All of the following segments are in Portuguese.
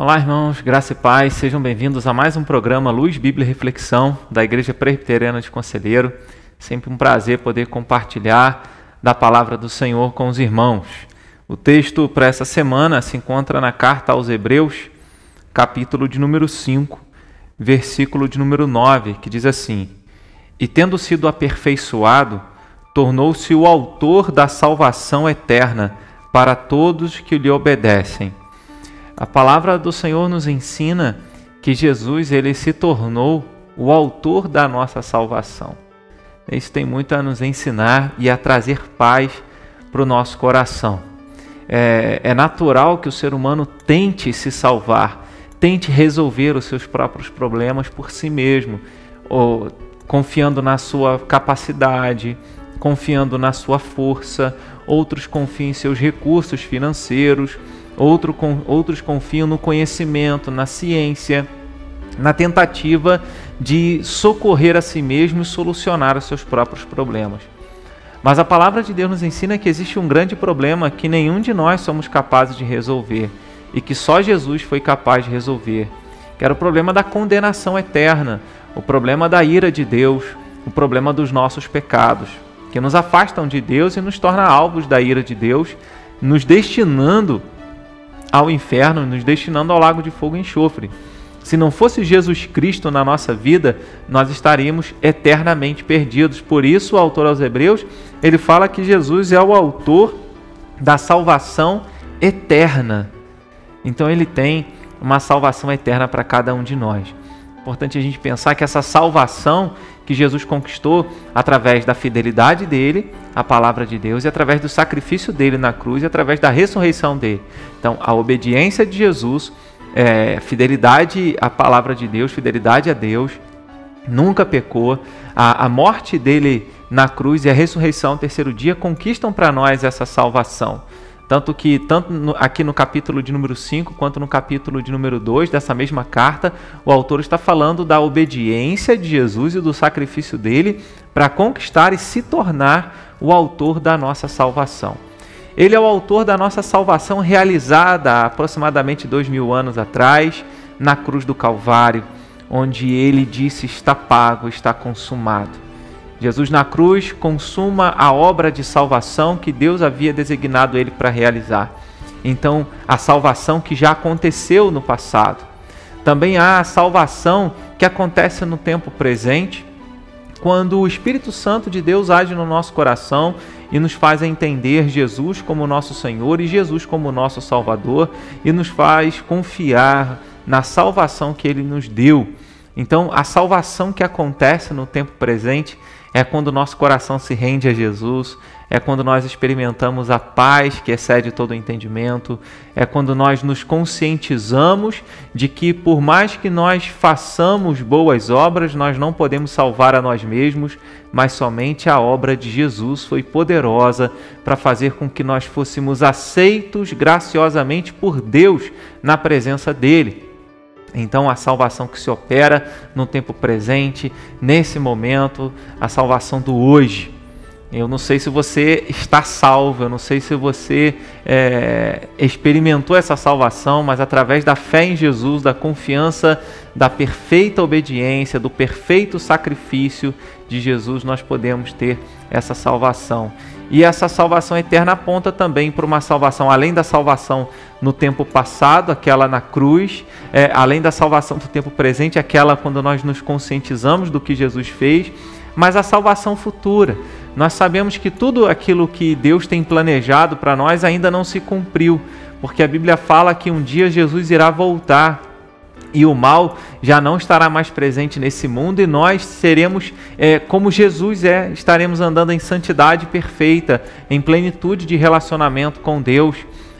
Olá, irmãos, graça e paz, sejam bem-vindos a mais um programa Luz, Bíblia e Reflexão da Igreja Presbiteriana de Conselheiro. Sempre um prazer poder compartilhar da palavra do Senhor com os irmãos. O texto para essa semana se encontra na carta aos Hebreus, capítulo de número 5, versículo de número 9, que diz assim: E tendo sido aperfeiçoado, tornou-se o autor da salvação eterna para todos que lhe obedecem. A palavra do Senhor nos ensina que Jesus ele se tornou o autor da nossa salvação. Isso tem muito a nos ensinar e a trazer paz para o nosso coração. É natural que o ser humano tente se salvar, tente resolver os seus próprios problemas por si mesmo, ou confiando na sua capacidade, confiando na sua força. Outros confiam em seus recursos financeiros, outros confiam no conhecimento, na ciência, na tentativa de socorrer a si mesmo e solucionar os seus próprios problemas. Mas a palavra de Deus nos ensina que existe um grande problema que nenhum de nós somos capazes de resolver e que só Jesus foi capaz de resolver, que era o problema da condenação eterna, o problema da ira de Deus, o problema dos nossos pecados, que nos afastam de Deus e nos torna alvos da ira de Deus, nos destinando ao inferno, nos destinando ao lago de fogo e enxofre. Se não fosse Jesus Cristo na nossa vida, nós estaríamos eternamente perdidos. Por isso, o autor aos Hebreus, ele fala que Jesus é o autor da salvação eterna. Então, ele tem uma salvação eterna para cada um de nós. Importante a gente pensar que essa salvação que Jesus conquistou através da fidelidade dele, a palavra de Deus, e através do sacrifício dele na cruz e através da ressurreição dele. Então, a obediência de Jesus, fidelidade à palavra de Deus, fidelidade a Deus, nunca pecou. A morte dele na cruz e a ressurreição no terceiro dia conquistam para nós essa salvação. Tanto aqui no capítulo de número 5, quanto no capítulo de número 2 dessa mesma carta, o autor está falando da obediência de Jesus e do sacrifício dele para conquistar e se tornar o autor da nossa salvação. Ele é o autor da nossa salvação realizada há aproximadamente 2000 anos atrás, na cruz do Calvário, onde ele disse: está pago, está consumado. Jesus na cruz consuma a obra de salvação que Deus havia designado ele para realizar. Então, a salvação que já aconteceu no passado. Também há a salvação que acontece no tempo presente, quando o Espírito Santo de Deus age no nosso coração e nos faz entender Jesus como nosso Senhor e Jesus como nosso Salvador e nos faz confiar na salvação que Ele nos deu. Então, a salvação que acontece no tempo presente é quando o nosso coração se rende a Jesus, é quando nós experimentamos a paz que excede todo o entendimento, é quando nós nos conscientizamos de que por mais que nós façamos boas obras, nós não podemos salvar a nós mesmos, mas somente a obra de Jesus foi poderosa para fazer com que nós fôssemos aceitos graciosamente por Deus na presença dele. Então, a salvação que se opera no tempo presente, nesse momento, a salvação do hoje. Eu não sei se você está salvo, eu não sei se você experimentou essa salvação, mas através da fé em Jesus, da confiança, da perfeita obediência, do perfeito sacrifício de Jesus, nós podemos ter essa salvação. E essa salvação eterna aponta também para uma salvação, além da salvação no tempo passado, aquela na cruz, além da salvação do tempo presente, aquela quando nós nos conscientizamos do que Jesus fez, mas a salvação futura. Nós sabemos que tudo aquilo que Deus tem planejado para nós ainda não se cumpriu, porque a Bíblia fala que um dia Jesus irá voltar e o mal já não estará mais presente nesse mundo e nós seremos como Jesus estaremos andando em santidade perfeita, em plenitude de relacionamento com Deus.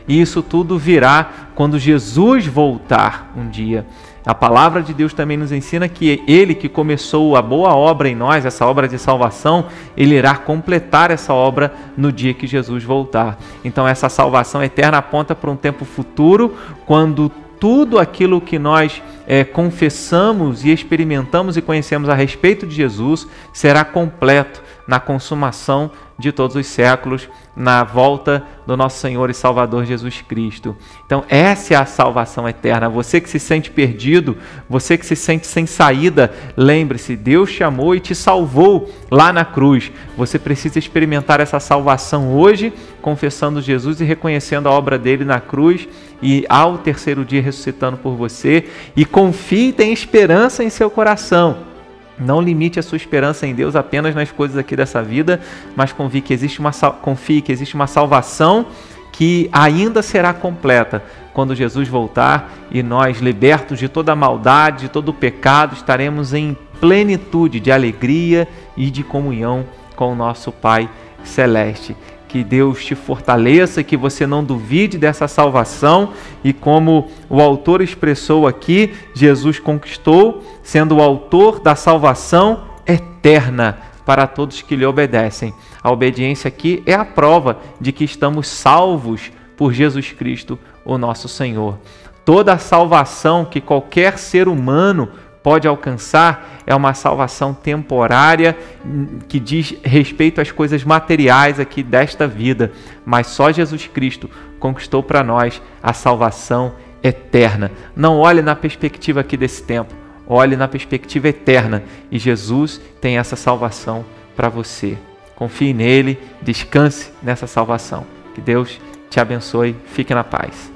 E isso tudo virá quando Jesus voltar um dia. A palavra de Deus também nos ensina que Ele que começou a boa obra em nós, essa obra de salvação, Ele irá completar essa obra no dia que Jesus voltar. Então essa salvação eterna aponta para um tempo futuro, quando tudo aquilo que nós confessamos e experimentamos e conhecemos a respeito de Jesus será completo na consumação de todos os séculos, na volta do nosso Senhor e Salvador Jesus Cristo. Então essa é a salvação eterna. Você que se sente perdido, você que se sente sem saída, lembre-se, Deus te amou e te salvou lá na cruz. Você precisa experimentar essa salvação hoje, confessando Jesus e reconhecendo a obra dele na cruz e ao terceiro dia ressuscitando por você. E confie e tenha esperança em seu coração. Não limite a sua esperança em Deus apenas nas coisas aqui dessa vida, mas confie que existe uma salvação que ainda será completa quando Jesus voltar e nós, libertos de toda a maldade, de todo o pecado, estaremos em plenitude de alegria e de comunhão com o nosso Pai Celeste. Que Deus te fortaleça, que você não duvide dessa salvação e como o autor expressou aqui, Jesus conquistou, sendo o autor da salvação eterna para todos que lhe obedecem. A obediência aqui é a prova de que estamos salvos por Jesus Cristo, o nosso Senhor. Toda a salvação que qualquer ser humano pode alcançar é uma salvação temporária que diz respeito às coisas materiais aqui desta vida, mas só Jesus Cristo conquistou para nós a salvação eterna. Não olhe na perspectiva aqui desse tempo, olhe na perspectiva eterna e Jesus tem essa salvação para você. Confie nele, descanse nessa salvação. Que Deus te abençoe, fique na paz.